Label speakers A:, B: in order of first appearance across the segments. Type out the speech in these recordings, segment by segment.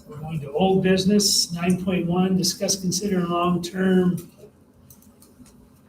A: We're going to old business, 9.1, discuss, consider long-term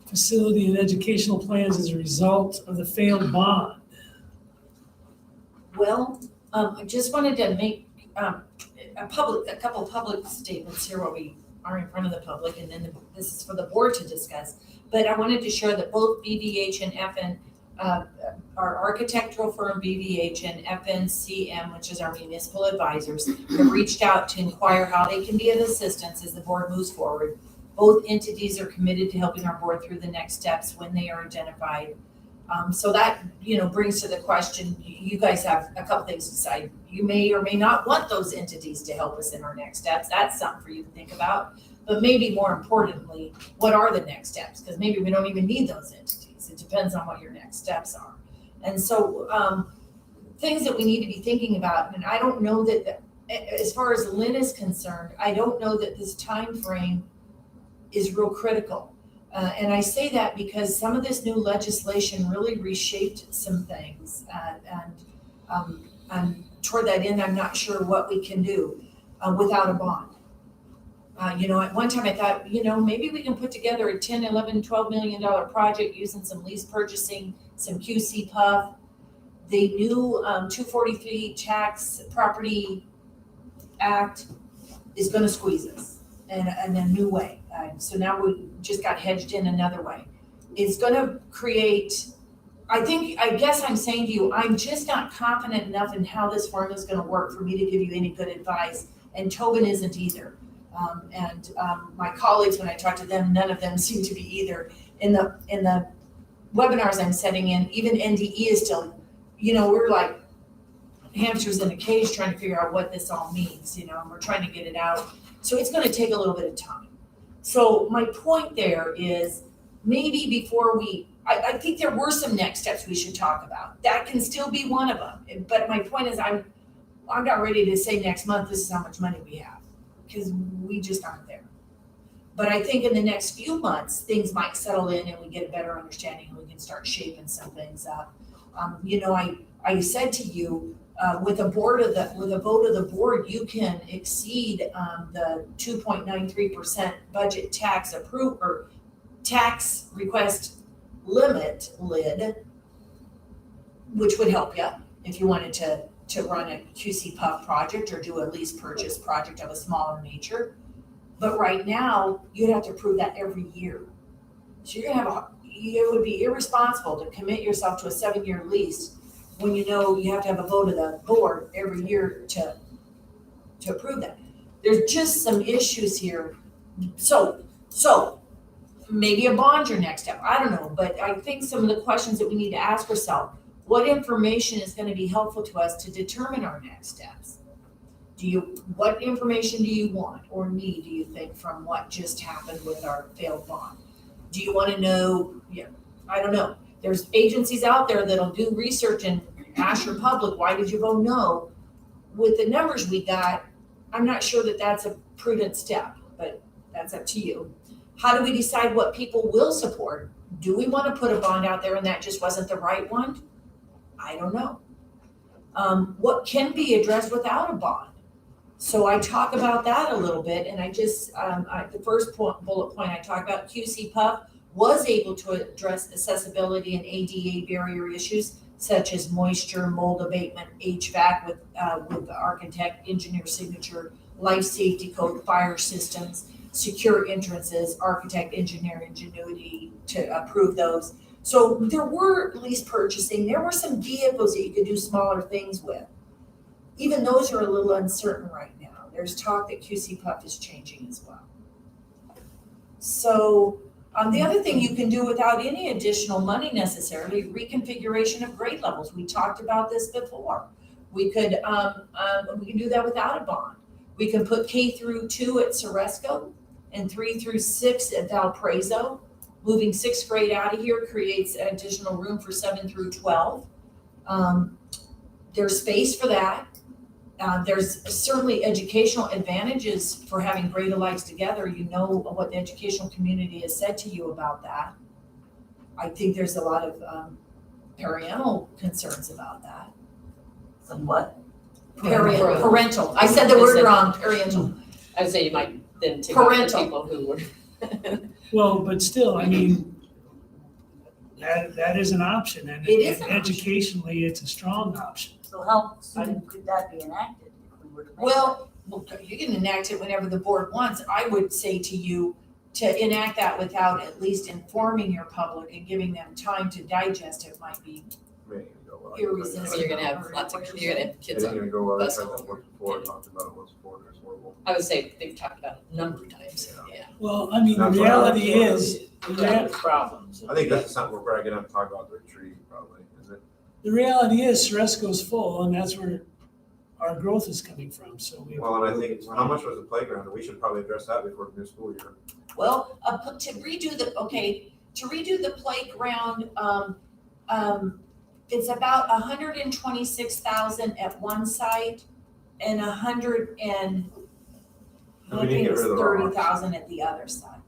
A: facility and educational plans as a result of the failed bond.
B: Well, I just wanted to make a couple of public statements here while we are in front of the public, and then this is for the board to discuss. But I wanted to share that both BVH and FN, our architectural firm BVH and FNCM, which is our municipal advisors, have reached out to inquire how they can be of assistance as the board moves forward. Both entities are committed to helping our board through the next steps when they are identified. So that, brings to the question, you guys have a couple things to decide. You may or may not want those entities to help us in our next steps. That's something for you to think about. But maybe more importantly, what are the next steps? Because maybe we don't even need those entities. It depends on what your next steps are. And so things that we need to be thinking about, and I don't know that, as far as Lynn is concerned, I don't know that this time frame is real critical. And I say that because some of this new legislation really reshaped some things. And toward that end, I'm not sure what we can do without a bond. At one time I thought, maybe we can put together a 10, 11, $12 million project using some lease purchasing, some QC puff. The new 243 Tax Property Act is going to squeeze us in a new way. So now we just got hedged in another way. It's going to create, I guess I'm saying to you, I'm just not confident enough in how this formula is going to work for me to give you any good advice. And Tobin isn't either. My colleagues, when I talk to them, none of them seem to be either. In the webinars I'm setting in, even NDE is still, we're like hamsters in a cage trying to figure out what this all means, and we're trying to get it out. So it's going to take a little bit of time. So my point there is maybe before I think there were some next steps we should talk about. That can still be one of them. But my point is I'm not ready to say next month this is how much money we have, because we just aren't there. But I think in the next few months, things might settle in and we get a better understanding and we can start shaping some things up. I said to you, with a vote of the board, you can exceed the 2.93% budget tax request lid, which would help you if you wanted to run a QC puff project or do a lease purchase project of a smaller nature. But right now, you'd have to prove that every year. So it would be irresponsible to commit yourself to a 7-year lease when you have to have a vote of the board every year to approve that. There's just some issues here. So maybe a bond your next step. I don't know, but I think some of the questions that we need to ask ourselves, what information is going to be helpful to us to determine our next steps? What information do you want or need, do you think, from what just happened with our failed bond? Do you want to know, I don't know. There's agencies out there that'll do research and ask your public, why did you vote no? With the numbers we got, I'm not sure that that's a prudent step, but that's up to you. How do we decide what people will support? Do we want to put a bond out there and that just wasn't the right one? I don't know. What can be addressed without a bond? So I talk about that a little bit, and the first bullet point I talk about, QC Puff was able to address accessibility and ADA barrier issues such as moisture, mold abatement, HVAC with the architect, engineer signature, life safety code, fire systems, secure entrances, architect, engineer ingenuity to approve those. So there were lease purchasing, there were some vehicles that you could do smaller things with. Even those are a little uncertain right now. There's talk that QC Puff is changing as well. So the other thing you can do without any additional money necessarily, reconfiguration of grade levels. We talked about this before. We can do that without a bond. We can put K through 2 at Ceresco and 3 through 6 at Valparaiso. Moving 6th grade out of here creates additional room for 7 through 12. There's space for that. There's certainly educational advantages for having grade alikes together. You know what the educational community has said to you about that. I think there's a lot of parental concerns about that.
C: Somewhat.
B: Parental, I said the word wrong, parental.
C: I'd say you might then take out the
B: Parental.
C: people who were.
A: Well, but still, I mean, that is an option, and
B: It is an option.
A: educationally, it's a strong option.
D: So how soon could that be enacted if we were to make
B: Well, you can enact it whenever the board wants. I would say to you to enact that without at least informing your public and giving them time to digest it might be irresistible.
C: You're gonna have you're gonna have kids
E: It's
C: on.
E: gonna go well,
C: bus
E: I've
C: home.
E: worked before, talked about it once before, it's horrible.
C: I would say they've talked about it a number of times, yeah.
A: Well, I mean, the
E: That's what
A: reality
E: I-
A: is,
F: There's problems.
E: I think that's something we're probably gonna have to talk about the retreat, probably, isn't it?
A: the reality is Ceresco's full, and that's where our growth is coming from, so we.
E: Well, and I think, how much was the playground, we should probably address that before the new school year.
B: Well, to redo the playground, it's about 126,000 at one site and 100 and
E: And
B: I
E: we need to
B: think
E: get
B: it was
E: rid of the rocks.
B: 30,000 at the other side.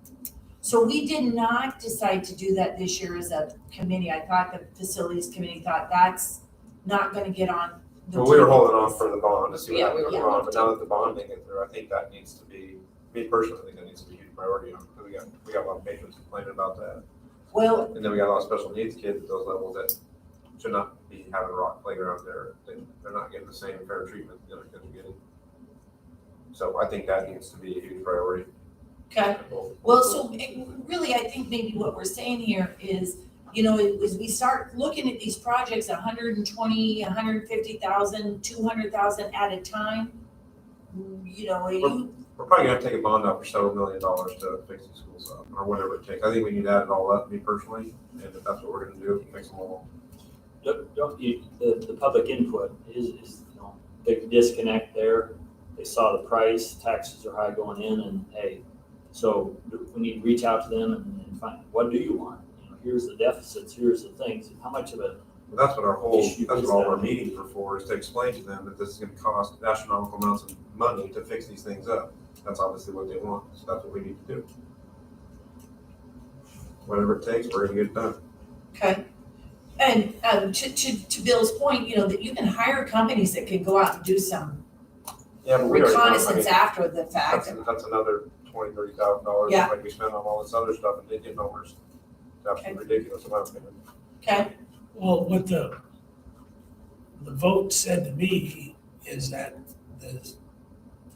B: So we did not decide to do that this year as a committee. I thought the facilities committee thought that's not gonna get on the.
E: Well, we were
B: table.
E: holding off for the bond to see what
C: Yeah,
E: happened
C: we
E: with the
C: were
E: bond, but now that the bond didn't get through, I think that needs to be, me personally, I think that needs to be a huge priority on, because we got a lot of patrons complaining about that.
B: Well,
E: And then we got a lot of special needs kids at those levels that should not be having a rock playground there. They're not getting the same fair treatment the other kids are getting. So I think that needs to be a huge priority.
B: okay. Well, so really, I think maybe what we're saying here is, as we start looking at these projects, 120, 150,000, 200,000 at a time,
E: We're probably gonna have to take a bond out for several $1 million to fix these schools up, or whatever it takes. I think we need to add it all up, me personally, and if that's what we're gonna do, fix them all.
F: The public input is, big disconnect there. They saw the price, taxes are high going in, and hey, so we need to reach out to them and find, what do you want? Here's the deficits, here's the things, how much of it.
E: But that's what our whole,
F: Issue
E: that's
F: is
E: what all
F: that-
E: our meetings were for, is to explain to them that this is gonna cost astronomical amounts of money to fix these things up. That's obviously what they want, so that's what we need to do. Whatever it takes, we're gonna get it done.
B: Okay. And to Bill's point, that you can hire companies that can go out and do some
E: Yeah, but we already,
B: reconnaissance after the fact.
E: that's another $20,000-$30,000
B: Yeah.
E: that might be spent on all this other stuff and they get numbers. It's absolutely ridiculous in my opinion.
B: Okay,
A: Well, what the vote said to me is that the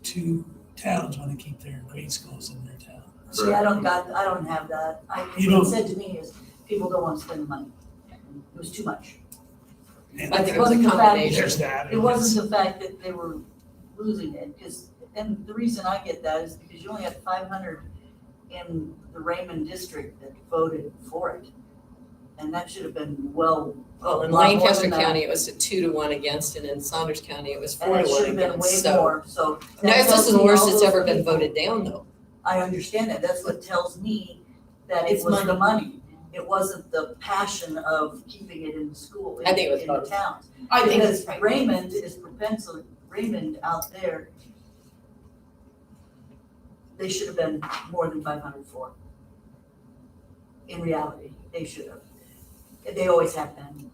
A: two towns want to keep their grade schools in their town.
D: See, I don't have that.
A: You
D: What
A: don't-
D: it said to me is, people don't want to spend the money. It was too much.
A: And
C: I think it was a
D: Wasn't the fact-
C: combination.
A: there's that.
D: It wasn't the fact that they were losing it, and the reason I get that is because you only had 500 in the Raymond district that voted for it. And that should have been
C: Well, in
D: a lot more
C: Lancaster
D: than that.
C: County, it was a 2-1 against, and in Saunders County, it was
D: And it
C: 4-1
D: should have been
C: against,
D: way
C: so.
D: more, so.
C: No,
D: that
C: this
D: tells
C: is the
D: me
C: worst
D: all
C: it's
D: those
C: ever been
D: people-
C: voted down, though.
D: I understand that, that's what tells me that it
B: It's
D: was the money. It wasn't the passion of keeping it in the school,
C: I think it was
D: in the
C: both.
D: towns.
B: I think
D: Because
B: it's right.
D: Raymond is propensity, Raymond out there, they should have been more than 500 for. In reality, they should have. They always have been.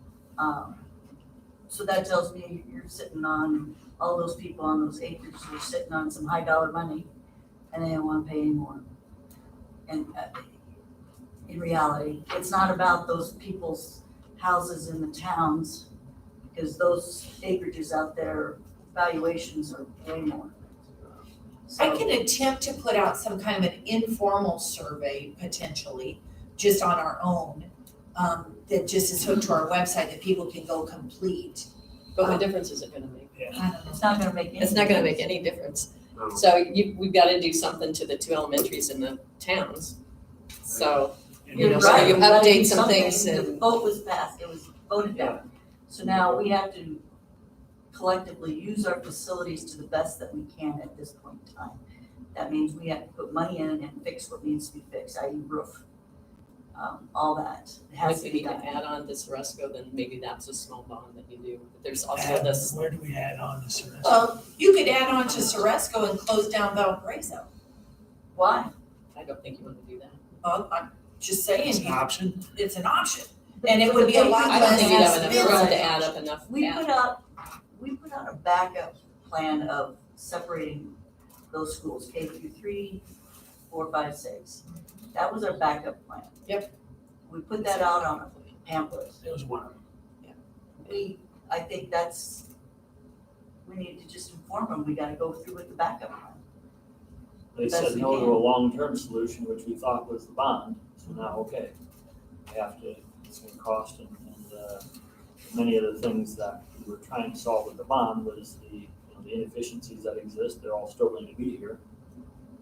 D: So that tells me you're sitting on, all those people on those acres are sitting on some high dollar money and they don't want to pay anymore. And in reality, it's not about those people's houses in the towns, because those acreages out there, valuations are way more.
B: I
D: So-
B: can attempt to put out some kind of an informal survey potentially, just on our own, that just is hooked to our website that people can go complete.
C: But what difference is it gonna make?
B: I don't know.
D: It's not gonna make any.
C: It's not gonna make
D: difference.
C: any difference.
E: No.
C: So we've gotta do something to the 2 elementaries in the towns. So,
D: You're
C: so
D: right,
C: you
D: we gotta do
C: update some
D: something.
C: things
D: The
C: and,
D: vote was passed, it was voted down. So now we have to collectively use our facilities to the best that we can at this point in time. That means we have to put money in and fix what needs to be fixed, i.e. roof, all that. It has
C: if
D: to
C: we
D: be
C: need to
D: done.
C: add on to Ceresco, then maybe that's a small bond that you do. But there's also
A: Add-
C: this,
A: Where do we add on to Ceresco?
B: Well, you could add on to Ceresco and close down Valparaiso.
D: Why?
C: I don't think you wanna do that.
B: Well, I'm just
A: It's
B: saying,
A: an option.
B: it's an option. And it would be a lot
C: I don't think you'd have enough
B: Yes,
C: room
B: yes.
C: to add up enough.
D: We put out a backup plan of separating those schools, K through 3, 4, 5, 6. That was our backup plan.
C: Yep.
D: We put that out on a pamphlet.
A: It was one of them.
D: I think we need to just inform them, we gotta go through with the backup plan.
F: They
D: Best
F: said
D: we
F: no to
D: can.
F: a long-term solution, which we thought was the bond, so now, okay. We have to, it's gonna cost and many of the things that we were trying to solve with the bond was the inefficiencies that exist, they're all still going to be here.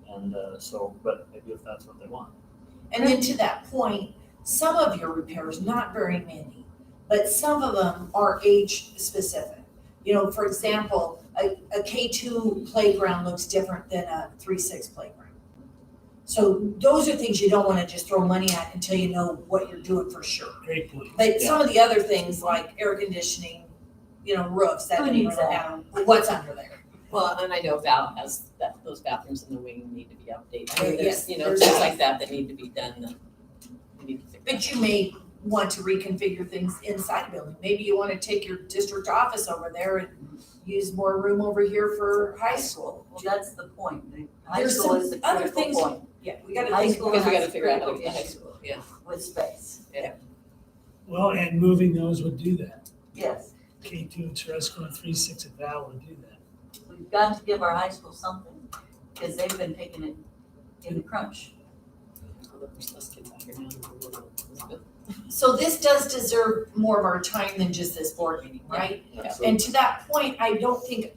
F: And so, but maybe if that's what they want.
B: And then to that point, some of your repairs, not very many, but some of them are age specific. You know, for example, a K2 playground looks different than a 3-6 playground. So those are things you don't wanna just throw money at until you know what you're doing for sure.
A: Great point.
B: But some of the other things like air conditioning, roofs, that
D: Who
B: didn't
D: needs
B: really
D: that?
B: matter. What's under there?
C: Well, and I know Val has those bathrooms in the wing need to be updated. I mean,
B: Yes,
C: there's,
B: there's
C: things
B: that.
C: like that need to be done that we need to figure out.
B: But you may want to reconfigure things inside a building. Maybe you wanna take your district office over there and use more room over here for high school.
D: Well, that's the point, the high
B: There's
D: school
B: some
D: is the
B: other
D: critical
B: things-
D: point
B: Yeah, we gotta
D: High
B: think
D: school
B: about
C: Because we
B: it.
C: gotta figure out how to get to high
D: Critical
C: school, yeah.
D: with space,
A: Well, and moving those would do that.
D: yes.
A: K2 at Teresco and 3-6 at Val would do that.
D: We've got to give our high school something, because they've been taking it in the crunch.
C: Although there's less kids out here now.
B: So this does deserve more of our time than just this board meeting, right?
F: Absolutely.
B: And to that point, I don't think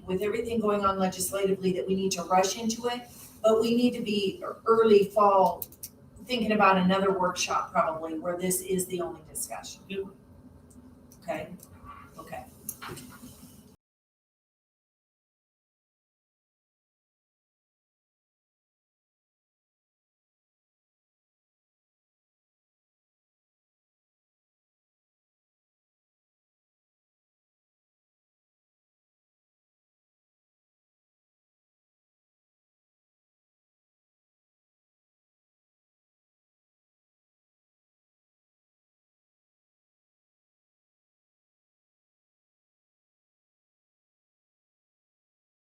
B: with everything going on legislatively that we need to rush into it, but we need to be early fall, thinking about another workshop probably where this is the only discussion.
A: Yep.
B: Okay?